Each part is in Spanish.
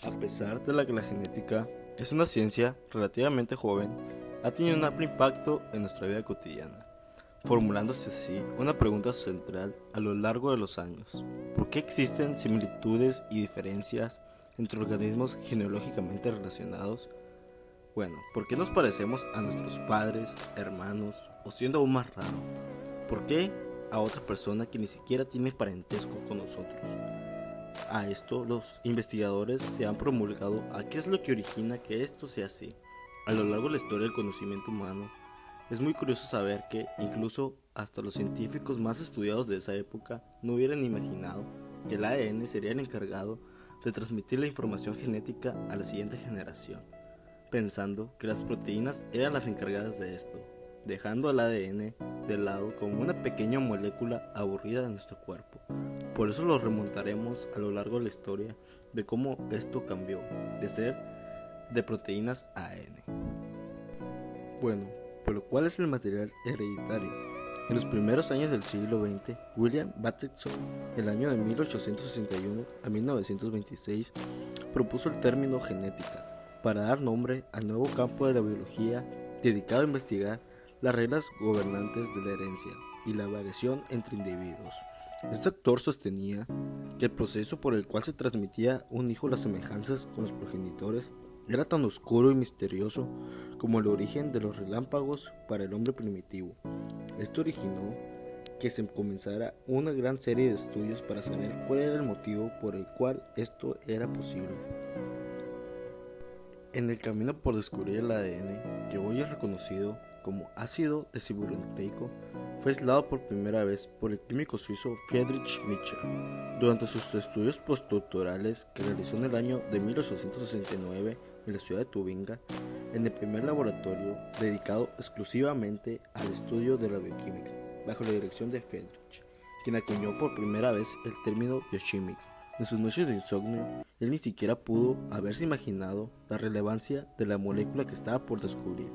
A pesar de que la genética es una ciencia relativamente joven, ha tenido un amplio impacto en nuestra vida cotidiana, formulándose así una pregunta central a lo largo de los años. ¿Por qué existen similitudes y diferencias entre organismos genealógicamente relacionados? Bueno, ¿por qué nos parecemos a nuestros padres, hermanos o, siendo aún más raro, por qué a otra persona que ni siquiera tiene parentesco con nosotros? A esto los investigadores se han promulgado a qué es lo que origina que esto sea así. A lo largo de la historia del conocimiento humano, es muy curioso saber que incluso hasta los científicos más estudiados de esa época no hubieran imaginado que el ADN sería el encargado de transmitir la información genética a la siguiente generación, pensando que las proteínas eran las encargadas de esto, dejando al ADN de lado como una pequeña molécula aburrida de nuestro cuerpo. Por eso lo remontaremos a lo largo de la historia de cómo esto cambió de ser de proteínas a ADN. Bueno, pero ¿cuál es el material hereditario? En los primeros años del siglo XX, William Bateson, el año de 1861 a 1926, propuso el término genética para dar nombre al nuevo campo de la biología dedicado a investigar las reglas gobernantes de la herencia y la variación entre individuos. Este autor sostenía que el proceso por el cual se transmitía un hijo las semejanzas con los progenitores era tan oscuro y misterioso como el origen de los relámpagos para el hombre primitivo. Esto originó que se comenzara una gran serie de estudios para saber cuál era el motivo por el cual esto era posible. En el camino por descubrir el ADN, que hoy es reconocido como ácido desoxirribonucleico, fue aislado por primera vez por el químico suizo Friedrich Michel. Durante sus estudios postdoctorales que realizó en el año de 1869 en la ciudad de Tubinga, en el primer laboratorio dedicado exclusivamente al estudio de la bioquímica, bajo la dirección de Friedrich, quien acuñó por primera vez el término bioquímica. En sus noches de insomnio, él ni siquiera pudo haberse imaginado la relevancia de la molécula que estaba por descubrir,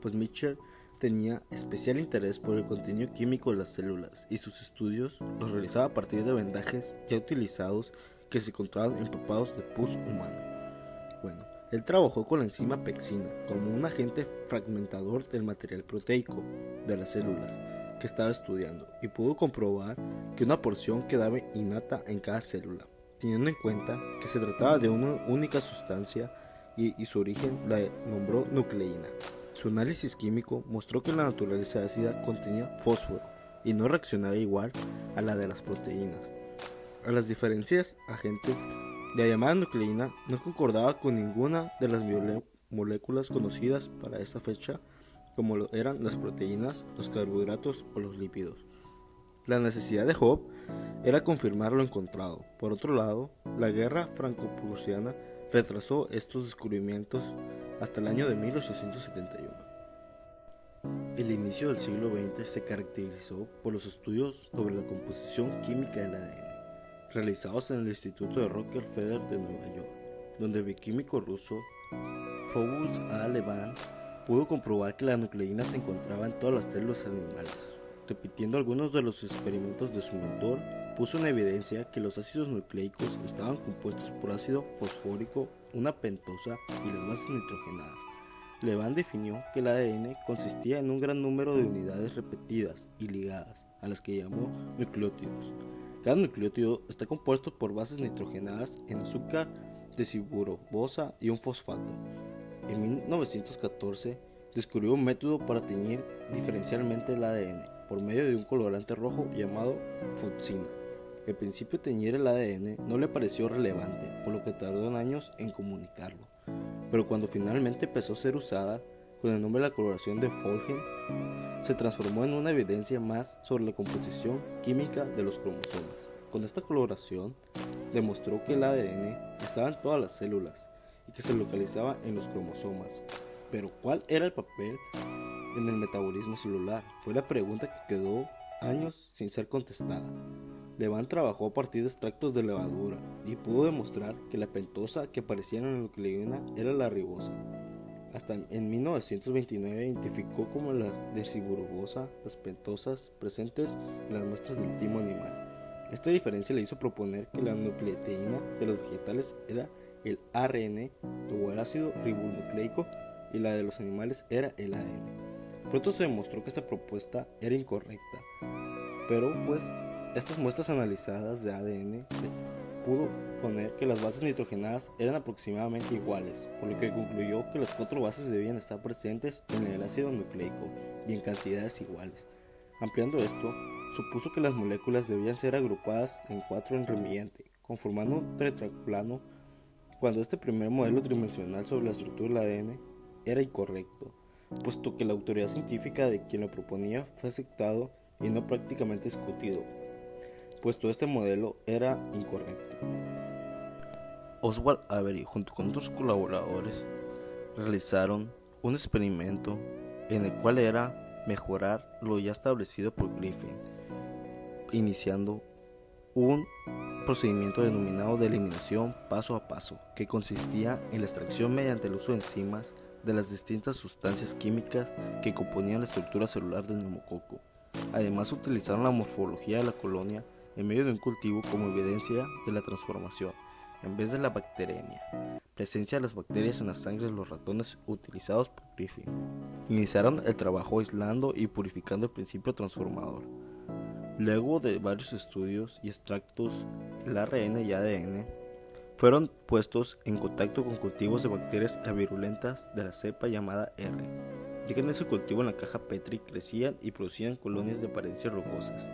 pues Michel tenía especial interés por el contenido químico de las células y sus estudios los realizaba a partir de vendajes ya utilizados que se encontraban empapados de pus humana. Bueno, él trabajó con la enzima pexina como un agente fragmentador del material proteico de las células que estaba estudiando y pudo comprobar que una porción quedaba innata en cada célula, teniendo en cuenta que se trataba de una única sustancia y su origen la nombró nucleína. Su análisis químico mostró que la naturaleza ácida contenía fósforo y no reaccionaba igual a la de las proteínas. A las diferentes agentes de la llamada nucleína no concordaba con ninguna de las moléculas conocidas para esta fecha, como lo eran las proteínas, los carbohidratos o los lípidos. La necesidad de Job era confirmar lo encontrado. Por otro lado, la guerra franco-prusiana retrasó estos descubrimientos hasta el año de 1871. El inicio del siglo XX se caracterizó por los estudios sobre la composición química del ADN, realizados en el Instituto de Rockefeller de Nueva York, donde el bioquímico ruso Poulos A. Levan pudo comprobar que la nucleína se encontraba en todas las células animales. Repitiendo algunos de los experimentos de su mentor, puso en evidencia que los ácidos nucleicos estaban compuestos por ácido fosfórico, una pentosa y las bases nitrogenadas. Levan definió que el ADN consistía en un gran número de unidades repetidas y ligadas, a las que llamó nucleótidos. Cada nucleótido está compuesto por bases nitrogenadas en azúcar, desribosa y un fosfato. En 1914 descubrió un método para teñir diferencialmente el ADN por medio de un colorante rojo llamado fucsina. Al principio teñir el ADN no le pareció relevante, por lo que tardó años en comunicarlo, pero cuando finalmente empezó a ser usada con el nombre de la coloración de Folgen, se transformó en una evidencia más sobre la composición química de los cromosomas. Con esta coloración demostró que el ADN estaba en todas las células y que se localizaba en los cromosomas. Pero ¿cuál era el papel en el metabolismo celular? Fue la pregunta que quedó años sin ser contestada. Levan trabajó a partir de extractos de levadura y pudo demostrar que la pentosa que aparecía en la nucleína era la ribosa. Hasta en 1929 identificó como la desribosa las pentosas presentes en las muestras del timo animal. Esta diferencia le hizo proponer que la nucleotideína de los vegetales era el ARN o el ácido ribonucleico y la de los animales era el ADN. Pronto se demostró que esta propuesta era incorrecta, pero pues estas muestras analizadas de ADN pudo poner que las bases nitrogenadas eran aproximadamente iguales, por lo que concluyó que las 4 bases debían estar presentes en el ácido nucleico y en cantidades iguales. Ampliando esto, supuso que las moléculas debían ser agrupadas en 4 en remiente, conformando un tetraplano, cuando este primer modelo tridimensional sobre la estructura del ADN era incorrecto, puesto que la autoridad científica de quien lo proponía fue aceptado y no prácticamente discutido, puesto este modelo era incorrecto. Oswald Avery, junto con otros colaboradores, realizaron un experimento en el cual era mejorar lo ya establecido por Griffin, iniciando un procedimiento denominado de eliminación paso a paso, que consistía en la extracción mediante el uso de enzimas de las distintas sustancias químicas que componían la estructura celular del neumococo. Además, utilizaron la morfología de la colonia en medio de un cultivo como evidencia de la transformación, en vez de la bacteremia, presencia de las bacterias en la sangre de los ratones utilizados por Griffin. Iniciaron el trabajo aislando y purificando el principio transformador. Luego de varios estudios y extractos, el ARN y ADN fueron puestos en contacto con cultivos de bacterias avirulentas de la cepa llamada R. Ya que en ese cultivo en la caja Petri crecían y producían colonias de apariencia rugosas.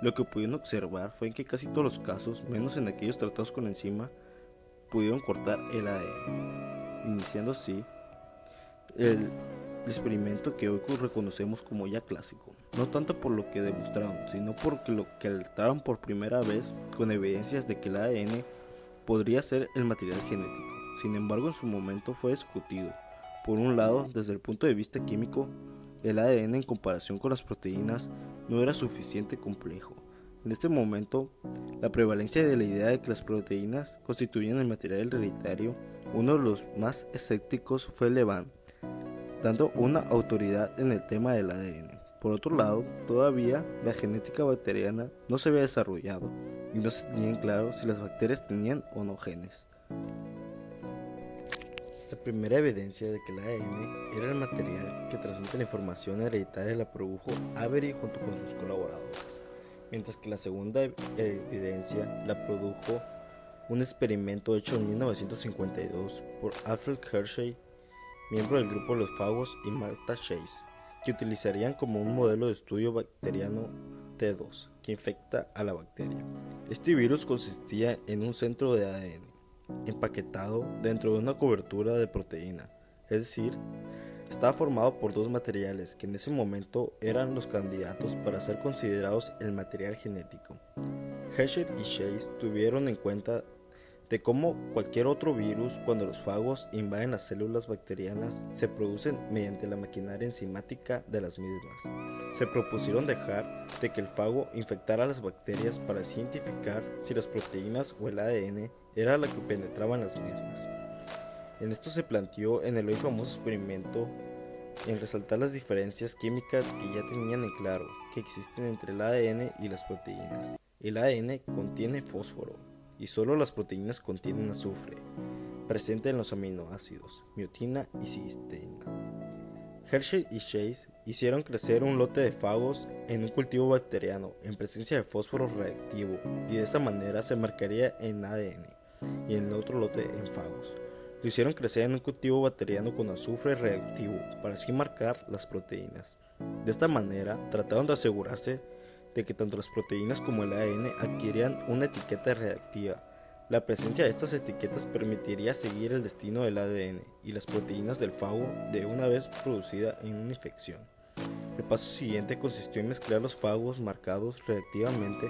Lo que pudieron observar fue en que casi todos los casos, menos en aquellos tratados con la enzima, pudieron cortar el ADN, iniciando así el experimento que hoy reconocemos como ya clásico, no tanto por lo que demostraron, sino por lo que alertaron por primera vez con evidencias de que el ADN podría ser el material genético. Sin embargo, en su momento fue discutido. Por un lado, desde el punto de vista químico, el ADN en comparación con las proteínas no era suficiente complejo. En este momento, la prevalencia de la idea de que las proteínas constituían el material hereditario, uno de los más escépticos fue Levin, dando una autoridad en el tema del ADN. Por otro lado, todavía la genética bacteriana no se había desarrollado y no se tenía en claro si las bacterias tenían o no genes. La primera evidencia de que el ADN era el material que transmite la información hereditaria la produjo Avery junto con sus colaboradores, mientras que la segunda evidencia la produjo un experimento hecho en 1952 por Alfred Hershey, miembro del grupo de los fagos, y Martha Chase, que utilizarían como un modelo de estudio bacteriano T2, que infecta a la bacteria. Este virus consistía en un centro de ADN empaquetado dentro de una cobertura de proteína, es decir, estaba formado por 2 materiales que en ese momento eran los candidatos para ser considerados el material genético. Hershey y Chase tuvieron en cuenta de cómo cualquier otro virus, cuando los fagos invaden las células bacterianas, se producen mediante la maquinaria enzimática de las mismas. Se propusieron dejar de que el fago infectara a las bacterias para así identificar si las proteínas o el ADN era la que penetraban las mismas. En esto se planteó en el hoy famoso experimento en resaltar las diferencias químicas que ya tenían en claro que existen entre el ADN y las proteínas. El ADN contiene fósforo y solo las proteínas contienen azufre, presente en los aminoácidos, miotina y cisteína. Hershey y Chase hicieron crecer un lote de fagos en un cultivo bacteriano en presencia de fósforo reactivo y de esta manera se marcaría en ADN y en el otro lote en fagos. Lo hicieron crecer en un cultivo bacteriano con azufre reactivo para así marcar las proteínas. De esta manera trataron de asegurarse de que tanto las proteínas como el ADN adquirían una etiqueta reactiva. La presencia de estas etiquetas permitiría seguir el destino del ADN y las proteínas del fago de una vez producida en una infección. El paso siguiente consistió en mezclar los fagos marcados reactivamente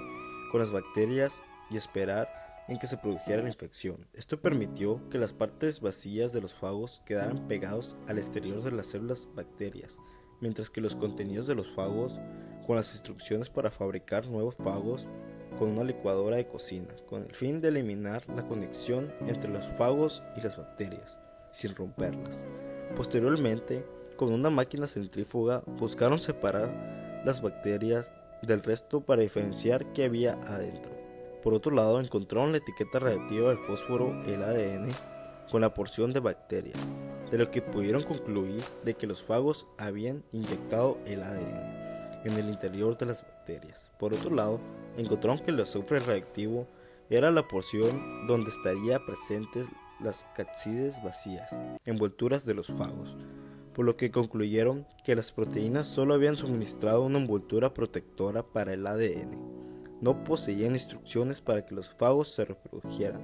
con las bacterias y esperar en que se produjera la infección. Esto permitió que las partes vacías de los fagos quedaran pegados al exterior de las células bacterias, mientras que los contenidos de los fagos, con las instrucciones para fabricar nuevos fagos con una licuadora de cocina, con el fin de eliminar la conexión entre los fagos y las bacterias, sin romperlas. Posteriormente, con una máquina centrífuga, buscaron separar las bacterias del resto para diferenciar qué había adentro. Por otro lado, encontraron la etiqueta radiactiva del fósforo, el ADN, con la porción de bacterias, de lo que pudieron concluir de que los fagos habían inyectado el ADN en el interior de las bacterias. Por otro lado, encontraron que el azufre radiactivo era la porción donde estarían presentes las cápsides vacías, envolturas de los fagos, por lo que concluyeron que las proteínas solo habían suministrado una envoltura protectora para el ADN. No poseían instrucciones para que los fagos se reprodujeran.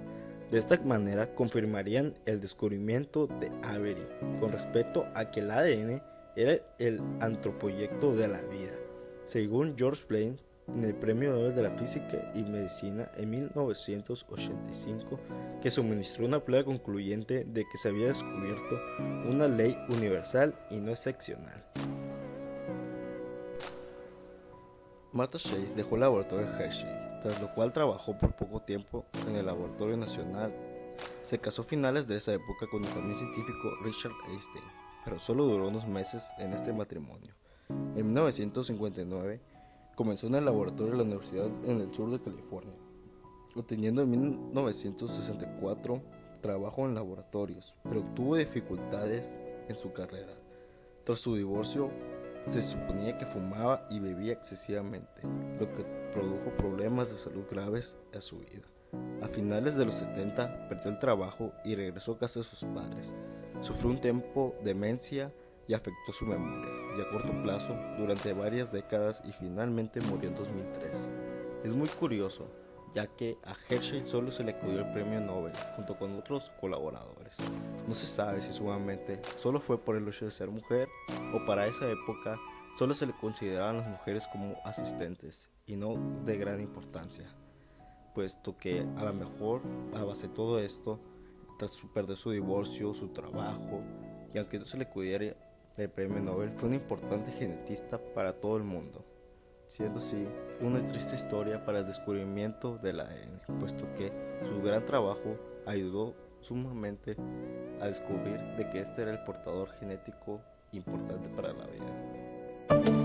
De esta manera confirmarían el descubrimiento de Avery con respecto a que el ADN era el anteproyecto de la vida, según George Blaine en el Premio Nobel de la Física y Medicina en 1985, que suministró una prueba concluyente de que se había descubierto una ley universal y no excepcional. Martha Chase dejó el laboratorio de Hershey, tras lo cual trabajó por poco tiempo en el Laboratorio Nacional. Se casó a finales de esa época con el también científico Richard Einstein, pero solo duró unos meses en este matrimonio. En 1959 comenzó en el laboratorio de la Universidad en el sur de California, obteniendo en 1964 trabajo en laboratorios, pero tuvo dificultades en su carrera. Tras su divorcio, se suponía que fumaba y bebía excesivamente, lo que produjo problemas de salud graves a su vida. A finales de los 70 perdió el trabajo y regresó a casa de sus padres. Sufrió un tiempo de demencia y afectó su memoria, y a corto plazo, durante varias décadas, y finalmente murió en 2003. Es muy curioso, ya que a Hershey solo se le acudió el premio Nobel, junto con otros colaboradores. No se sabe si sumamente solo fue por el hecho de ser mujer, o para esa época solo se le consideraban las mujeres como asistentes, y no de gran importancia, puesto que a lo mejor a base de todo esto, tras perder su divorcio, su trabajo, y aunque no se le acudiera el premio Nobel, fue una importante genetista para todo el mundo, siendo así una triste historia para el descubrimiento del ADN, puesto que su gran trabajo ayudó sumamente a descubrir de que este era el portador genético importante para la vida.